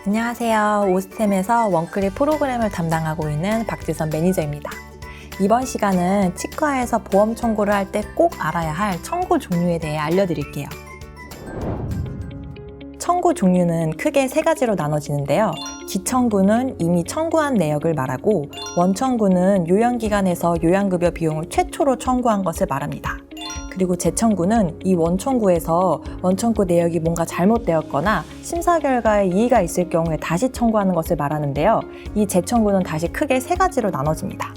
안녕하세요. 오스템에서 원클릭 프로그램을 담당하고 있는 박지선 매니저입니다. 이번 시간은 치과에서 보험 청구를 할 때 꼭 알아야 할 청구 종류에 대해 알려드릴게요. 청구 종류는 크게 세 가지로 나눠지는데요. 기청구는 이미 청구한 내역을 말하고, 원청구는 요양기관에서 요양급여 비용을 최초로 청구한 것을 말합니다. 그리고 재청구는 이 원청구에서 원청구 내역이 뭔가 잘못되었거나 심사 결과에 이의가 있을 경우에 다시 청구하는 것을 말하는데요. 이 재청구는 다시 크게 세 가지로 나눠집니다.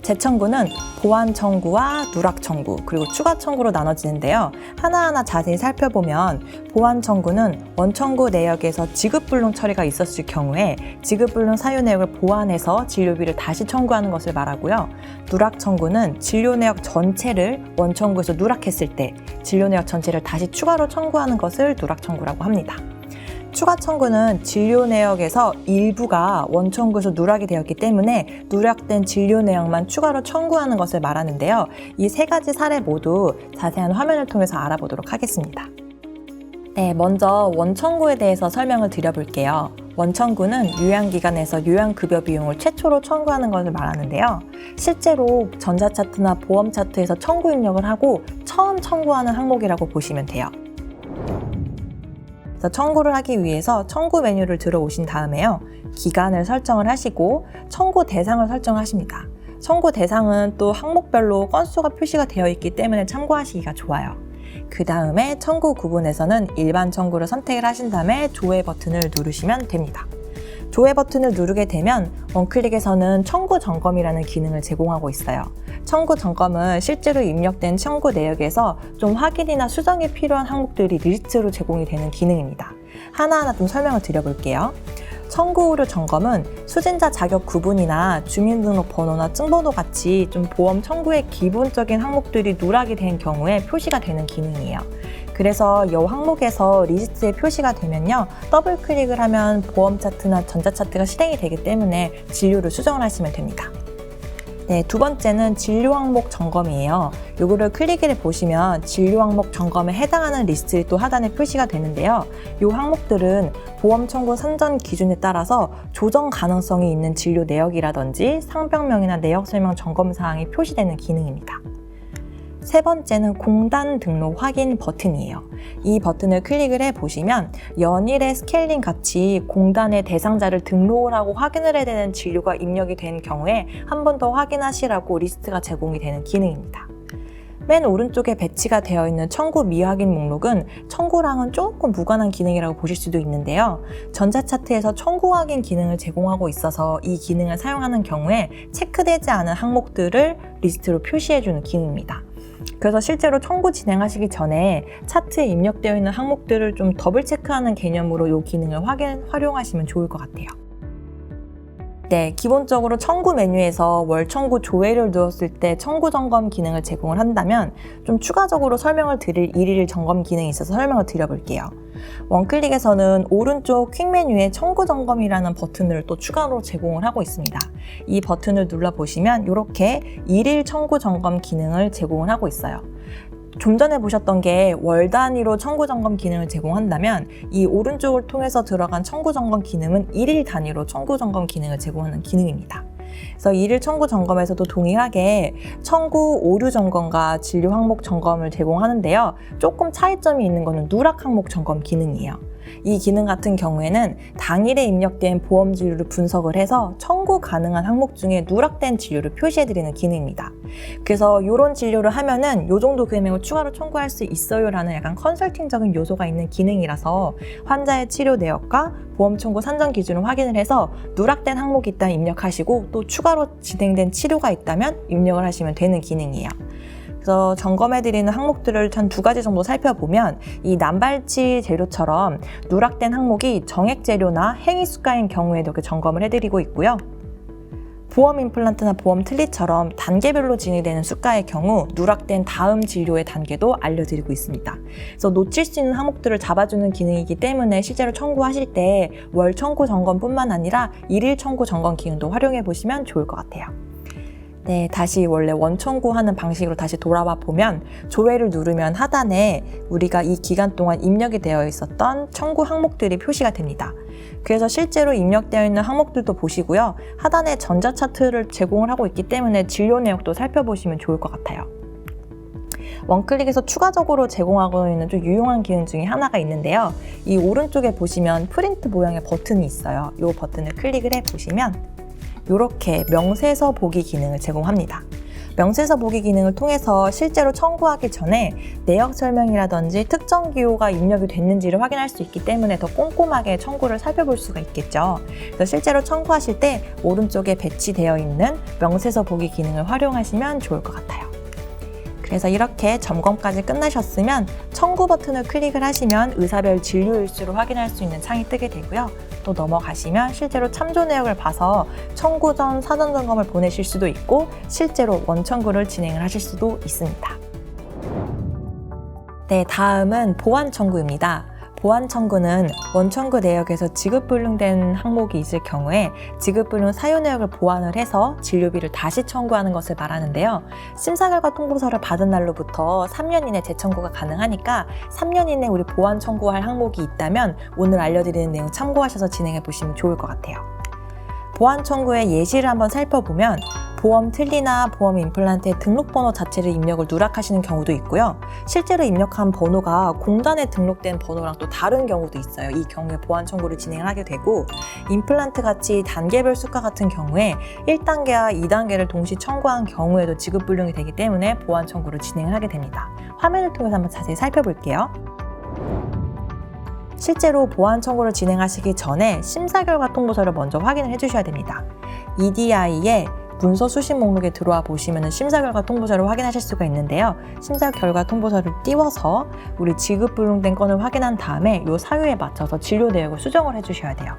재청구는 보완 청구와 누락 청구, 그리고 추가 청구로 나눠지는데요. 하나하나 자세히 살펴보면 보완 청구는 원청구 내역에서 지급불능 처리가 있었을 경우에 지급불능 사유 내역을 보완해서 진료비를 다시 청구하는 것을 말하고요. 누락 청구는 진료 내역 전체를 원청구에서 누락했을 때 진료 내역 전체를 다시 추가로 청구하는 것을 누락 청구라고 합니다. 추가 청구는 진료 내역에서 일부가 원청구에서 누락이 되었기 때문에 누락된 진료 내역만 추가로 청구하는 것을 말하는데요. 이 세 가지 사례 모두 자세한 화면을 통해서 알아보도록 하겠습니다. 네, 먼저 원청구에 대해서 설명을 드려볼게요. 원청구는 요양기관에서 요양급여 비용을 최초로 청구하는 것을 말하는데요. 실제로 전자차트나 보험차트에서 청구 입력을 하고 처음 청구하는 항목이라고 보시면 돼요. 청구를 하기 위해서 청구 메뉴를 들어오신 다음에요. 기간을 설정을 하시고 청구 대상을 설정하십니다. 청구 대상은 또 항목별로 건수가 표시가 되어 있기 때문에 참고하시기가 좋아요. 그 다음에 청구 구분에서는 일반 청구를 선택을 하신 다음에 조회 버튼을 누르시면 됩니다. 조회 버튼을 누르게 되면 원클릭에서는 청구 점검이라는 기능을 제공하고 있어요. 청구 점검은 실제로 입력된 청구 내역에서 좀 확인이나 수정이 필요한 항목들이 리스트로 제공이 되는 기능입니다. 하나하나 좀 설명을 드려볼게요. 청구 오류 점검은 수진자 자격 구분이나 주민등록번호나 증번호 같이 좀 보험 청구의 기본적인 항목들이 누락이 된 경우에 표시가 되는 기능이에요. 그래서 이 항목에서 리스트에 표시가 되면요, 더블 클릭을 하면 보험 차트나 전자 차트가 실행이 되기 때문에 진료를 수정을 하시면 됩니다. 네, 두 번째는 진료 항목 점검이에요. 요거를 클릭을 보시면 진료 항목 점검에 해당하는 리스트를 또 하단에 표시가 되는데요. 요 항목들은 보험 청구 선정 기준에 따라서 조정 가능성이 있는 진료 내역이라든지 상병명이나 내역 설명 점검 사항이 표시되는 기능입니다. 세 번째는 공단 등록 확인 버튼이에요. 이 버튼을 클릭을 해보시면 연일의 스케일링 같이 공단의 대상자를 등록을 하고 확인을 해야 되는 진료가 입력이 된 경우에 한 번 더 확인하시라고 리스트가 제공이 되는 기능입니다. 맨 오른쪽에 배치가 되어 있는 청구 미확인 목록은 청구랑은 조금 무관한 기능이라고 보실 수도 있는데요. 전자차트에서 청구 확인 기능을 제공하고 있어서 이 기능을 사용하는 경우에 체크되지 않은 항목들을 리스트로 표시해주는 기능입니다. 그래서 실제로 청구 진행하시기 전에 차트에 입력되어 있는 항목들을 좀 더블 체크하는 개념으로 이 기능을 활용하시면 좋을 것 같아요. 네, 기본적으로 청구 메뉴에서 월 청구 조회를 누웠을 때 청구 점검 기능을 제공을 한다면 좀 추가적으로 설명을 드릴 일일 점검 기능이 있어서 설명을 드려볼게요. 원클릭에서는 오른쪽 퀵 메뉴에 청구 점검이라는 버튼을 또 추가로 제공을 하고 있습니다. 이 버튼을 눌러보시면 이렇게 일일 청구 점검 기능을 제공을 하고 있어요. 좀 전에 보셨던 게 월 단위로 청구 점검 기능을 제공한다면 이 오른쪽을 통해서 들어간 청구 점검 기능은 일일 단위로 청구 점검 기능을 제공하는 기능입니다. 그래서 일일 청구 점검에서도 동일하게 청구 오류 점검과 진료 항목 점검을 제공하는데요. 조금 차이점이 있는 것은 누락 항목 점검 기능이에요. 이 기능 같은 경우에는 당일에 입력된 보험 진료를 분석을 해서 청구 가능한 항목 중에 누락된 진료를 표시해드리는 기능입니다. 그래서 이런 진료를 하면은 이 정도 금액을 추가로 청구할 수 있어요 라는 약간 컨설팅적인 요소가 있는 기능이라서 환자의 치료 내역과 보험 청구 산정 기준을 확인을 해서 누락된 항목이 있다면 입력하시고 또 추가로 진행된 치료가 있다면 입력을 하시면 되는 기능이에요. 그래서 점검해드리는 항목들을 한 두 가지 정도 살펴보면 이 남발치 재료처럼 누락된 항목이 정액 재료나 행위수가인 경우에도 이렇게 점검을 해드리고 있고요. 보험 임플란트나 보험 틀니처럼 단계별로 진행되는 수가의 경우 누락된 다음 진료의 단계도 알려드리고 있습니다. 그래서 놓칠 수 있는 항목들을 잡아주는 기능이기 때문에 실제로 청구하실 때 월 청구 점검뿐만 아니라 일일 청구 점검 기능도 활용해 보시면 좋을 것 같아요. 네, 다시 원래 원청구하는 방식으로 다시 돌아와 보면 조회를 누르면 하단에 우리가 이 기간 동안 입력이 되어 있었던 청구 항목들이 표시가 됩니다. 그래서 실제로 입력되어 있는 항목들도 보시고요. 하단에 전자차트를 제공을 하고 있기 때문에 진료 내역도 살펴보시면 좋을 것 같아요. 원클릭에서 추가적으로 제공하고 있는 좀 유용한 기능 중에 하나가 있는데요. 이 오른쪽에 보시면 프린트 모양의 버튼이 있어요. 이 버튼을 클릭을 해보시면 이렇게 명세서 보기 기능을 제공합니다. 명세서 보기 기능을 통해서 실제로 청구하기 전에 내역 설명이라든지 특정 기호가 입력이 됐는지를 확인할 수 있기 때문에 더 꼼꼼하게 청구를 살펴볼 수가 있겠죠. 그래서 실제로 청구하실 때 오른쪽에 배치되어 있는 명세서 보기 기능을 활용하시면 좋을 것 같아요. 그래서 이렇게 점검까지 끝나셨으면 청구 버튼을 클릭을 하시면 의사별 진료 일수를 확인할 수 있는 창이 뜨게 되고요. 또 넘어가시면 실제로 참조 내역을 봐서 청구 전 사전 점검을 보내실 수도 있고 실제로 원청구를 진행을 하실 수도 있습니다. 네, 다음은 보완 청구입니다. 보완 청구는 원청구 내역에서 지급불능된 항목이 있을 경우에 지급불능 사유 내역을 보완을 해서 진료비를 다시 청구하는 것을 말하는데요. 심사 결과 통보서를 받은 날로부터 3년 이내 재청구가 가능하니까 3년 이내 우리 보완 청구할 항목이 있다면 오늘 알려드리는 내용 참고하셔서 진행해 보시면 좋을 것 같아요. 보완 청구의 예시를 한번 살펴보면 보험 틀니나 보험 임플란트의 등록번호 자체를 입력을 누락하시는 경우도 있고요. 실제로 입력한 번호가 공단에 등록된 번호랑 또 다른 경우도 있어요. 이 경우에 보완 청구를 진행을 하게 되고 임플란트 같이 단계별 수가 같은 경우에 1단계와 2단계를 동시 청구한 경우에도 지급불능이 되기 때문에 보완 청구를 진행을 하게 됩니다. 화면을 통해서 한번 자세히 살펴볼게요. 실제로 보완 청구를 진행하시기 전에 심사 결과 통보서를 먼저 확인을 해주셔야 됩니다. EDI의 문서 수신 목록에 들어와 보시면 심사 결과 통보서를 확인하실 수가 있는데요. 심사 결과 통보서를 띄워서 우리 지급불능된 건을 확인한 다음에 이 사유에 맞춰서 진료 내역을 수정을 해주셔야 돼요.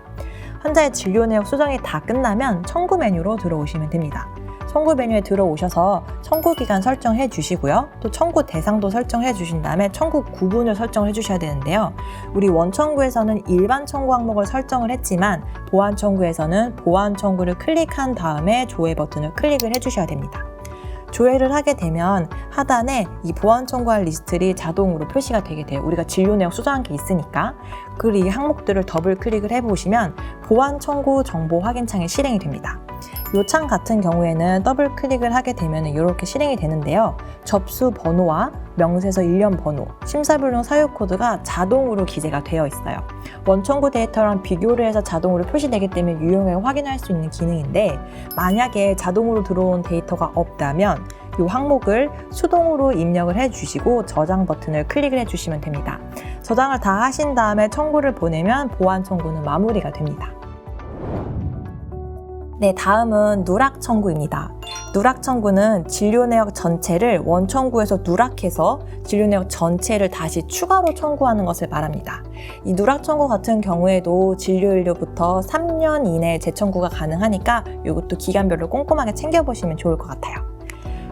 환자의 진료 내역 수정이 다 끝나면 청구 메뉴로 들어오시면 됩니다. 청구 메뉴에 들어오셔서 청구 기간 설정해 주시고요. 또 청구 대상도 설정해 주신 다음에 청구 구분을 설정해 주셔야 되는데요. 우리 원청구에서는 일반 청구 항목을 설정을 했지만 보완 청구에서는 보완 청구를 클릭한 다음에 조회 버튼을 클릭을 해 주셔야 됩니다. 조회를 하게 되면 하단에 이 보완 청구할 리스트들이 자동으로 표시가 되게 돼요. 우리가 진료 내역 수정한 게 있으니까. 그리고 이 항목들을 더블 클릭을 해보시면 보완 청구 정보 확인 창이 실행이 됩니다. 이 창 같은 경우에는 더블 클릭을 하게 되면 이렇게 실행이 되는데요. 접수 번호와 명세서 일련 번호, 심사불능 사유 코드가 자동으로 기재가 되어 있어요. 원청구 데이터랑 비교를 해서 자동으로 표시되기 때문에 유용하게 확인할 수 있는 기능인데 만약에 자동으로 들어온 데이터가 없다면 이 항목을 수동으로 입력을 해주시고 저장 버튼을 클릭을 해주시면 됩니다. 저장을 다 하신 다음에 청구를 보내면 보완 청구는 마무리가 됩니다. 네, 다음은 누락 청구입니다. 누락 청구는 진료 내역 전체를 원청구에서 누락해서 진료 내역 전체를 다시 추가로 청구하는 것을 말합니다. 이 누락 청구 같은 경우에도 진료일로부터 3년 이내에 재청구가 가능하니까 이것도 기간별로 꼼꼼하게 챙겨보시면 좋을 것 같아요.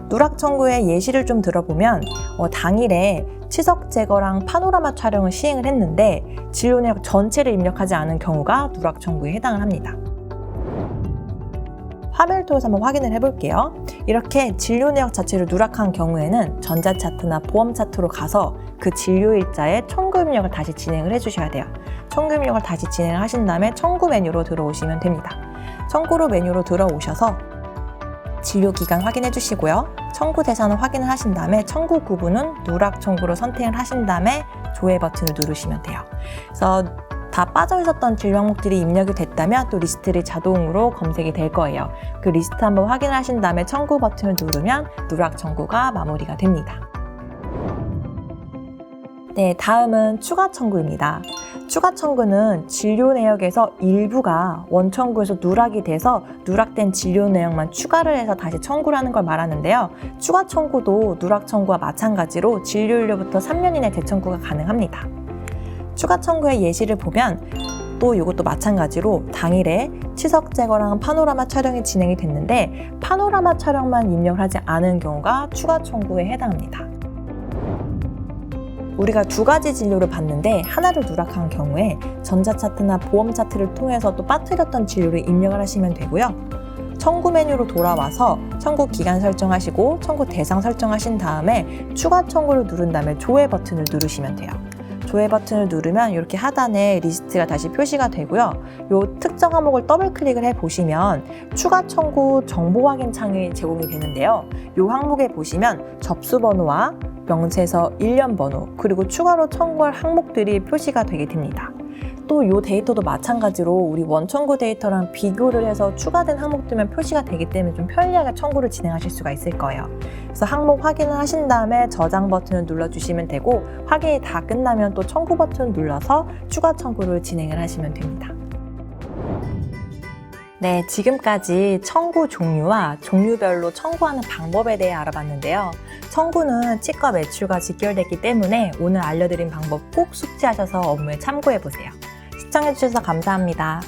누락 청구의 예시를 좀 들어보면 당일에 치석 제거랑 파노라마 촬영을 시행을 했는데 진료 내역 전체를 입력하지 않은 경우가 누락 청구에 해당을 합니다. 화면을 통해서 한번 확인을 해볼게요. 이렇게 진료 내역 자체를 누락한 경우에는 전자차트나 보험 차트로 가서 그 진료 일자에 청구 입력을 다시 진행을 해주셔야 돼요. 청구 입력을 다시 진행을 하신 다음에 청구 메뉴로 들어오시면 됩니다. 청구로 메뉴로 들어오셔서 진료 기간 확인해 주시고요. 청구 대상을 확인을 하신 다음에 청구 구분은 누락 청구로 선택을 하신 다음에 조회 버튼을 누르시면 돼요. 그래서 다 빠져 있었던 진료 항목들이 입력이 됐다면 또 리스트를 자동으로 검색이 될 거예요. 그 리스트 한번 확인을 하신 다음에 청구 버튼을 누르면 누락 청구가 마무리가 됩니다. 네, 다음은 추가 청구입니다. 추가 청구는 진료 내역에서 일부가 원청구에서 누락이 돼서 누락된 진료 내역만 추가를 해서 다시 청구를 하는 걸 말하는데요. 추가 청구도 누락 청구와 마찬가지로 진료일로부터 3년 이내 재청구가 가능합니다. 추가 청구의 예시를 보면 또 이것도 마찬가지로 당일에 치석 제거랑 파노라마 촬영이 진행이 됐는데 파노라마 촬영만 입력을 하지 않은 경우가 추가 청구에 해당합니다. 우리가 두 가지 진료를 받는데 하나를 누락한 경우에 전자차트나 보험 차트를 통해서 또 빠뜨렸던 진료를 입력을 하시면 되고요. 청구 메뉴로 돌아와서 청구 기간 설정하시고 청구 대상 설정하신 다음에 추가 청구를 누른 다음에 조회 버튼을 누르시면 돼요. 조회 버튼을 누르면 이렇게 하단에 리스트가 다시 표시가 되고요. 이 특정 항목을 더블 클릭을 해보시면 추가 청구 정보 확인 창이 제공이 되는데요. 이 항목에 보시면 접수 번호와 명세서 일련 번호 그리고 추가로 청구할 항목들이 표시가 되게 됩니다. 또 이 데이터도 마찬가지로 우리 원청구 데이터랑 비교를 해서 추가된 항목들만 표시가 되기 때문에 좀 편리하게 청구를 진행하실 수가 있을 거예요. 그래서 항목 확인을 하신 다음에 저장 버튼을 눌러주시면 되고 확인이 다 끝나면 또 청구 버튼을 눌러서 추가 청구를 진행을 하시면 됩니다. 네, 지금까지 청구 종류와 종류별로 청구하는 방법에 대해 알아봤는데요. 청구는 치과 매출과 직결됐기 때문에 오늘 알려드린 방법 꼭 숙지하셔서 업무에 참고해보세요. 시청해주셔서 감사합니다.